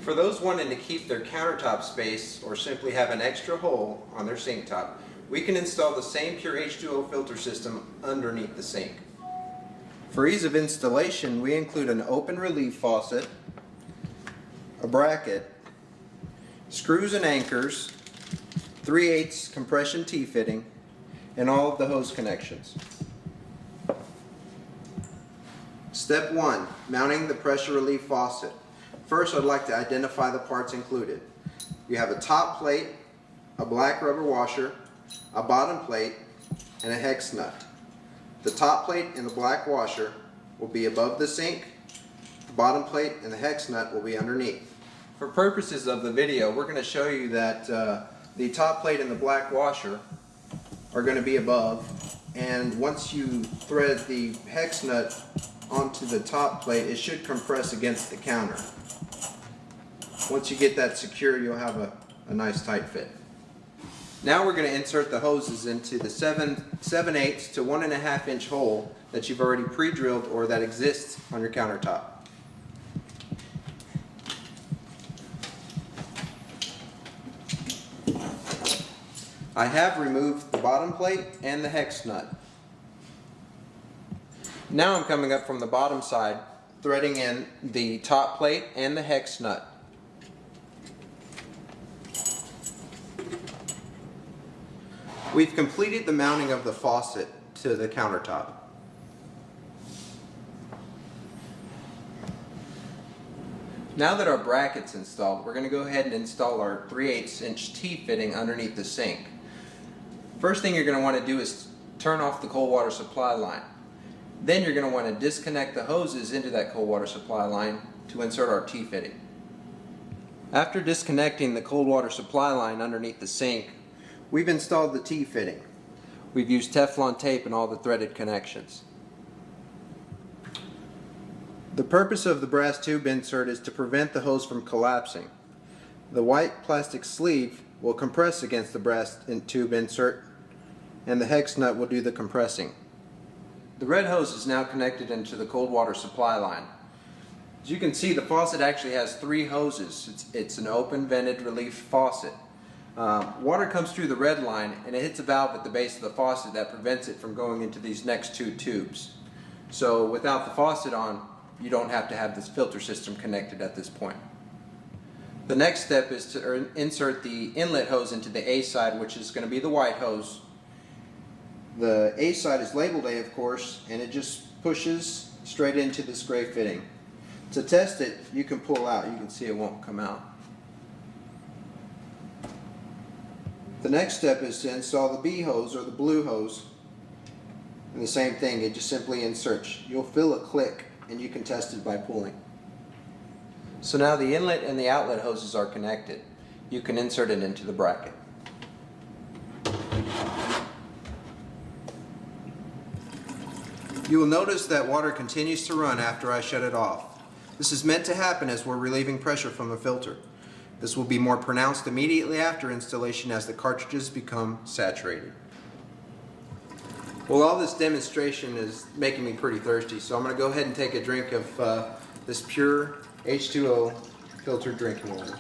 For those wanting to keep their countertop space or simply have an extra hole on their sink top, we can install the same pure H2O filter system underneath the sink. For ease of installation, we include an open relief faucet, a bracket, screws and anchors, 3/8 compression T-fitting, and all of the hose connections. Step 1. Mounting the pressure relief faucet. First, I'd like to identify the parts included. You have a top plate, a black rubber washer, a bottom plate, and a hex nut. The top plate and the black washer will be above the sink. The bottom plate and the hex nut will be underneath. For purposes of the video, we're going to show you that the top plate and the black washer are going to be above, and once you thread the hex nut onto the top plate, it should compress against the counter. Once you get that secure, you'll have a nice tight fit. Now we're going to insert the hoses into the 7/8 to 1.5 inch hole that you've already pre-drilled or that exists on your countertop. I have removed the bottom plate and the hex nut. Now I'm coming up from the bottom side, threading in the top plate and the hex nut. We've completed the mounting of the faucet to the countertop. Now that our bracket's installed, we're going to go ahead and install our 3/8 inch T-fitting underneath the sink. First thing you're going to want to do is turn off the cold water supply line. Then you're going to want to disconnect the hoses into that cold water supply line to insert our T-fitting. After disconnecting the cold water supply line underneath the sink, we've installed the T-fitting. We've used Teflon tape in all the threaded connections. The purpose of the brass tube insert is to prevent the hose from collapsing. The white plastic sleeve will compress against the brass tube insert, and the hex nut will do the compressing. The red hose is now connected into the cold water supply line. As you can see, the faucet actually has 3 hoses. It's an open vented relief faucet. Water comes through the red line and it hits a valve at the base of the faucet that prevents it from going into these next 2 tubes. So without the faucet on, you don't have to have this filter system connected at this point. The next step is to insert the inlet hose into the A side, which is going to be the white hose. The A side is labeled A, of course, and it just pushes straight into this gray fitting. To test it, you can pull out. You can see it won't come out. The next step is to install the B hose or the blue hose. And the same thing, it just simply inserts. You'll feel a click and you can test it by pulling. So now the inlet and the outlet hoses are connected. You can insert it into the bracket. You will notice that water continues to run after I shut it off. This is meant to happen as we're relieving pressure from the filter. This will be more pronounced immediately after installation as the cartridges become saturated. Well, all this demonstration is making me pretty thirsty, so I'm going to go ahead and take a drink of this pure H2O filtered drinking water.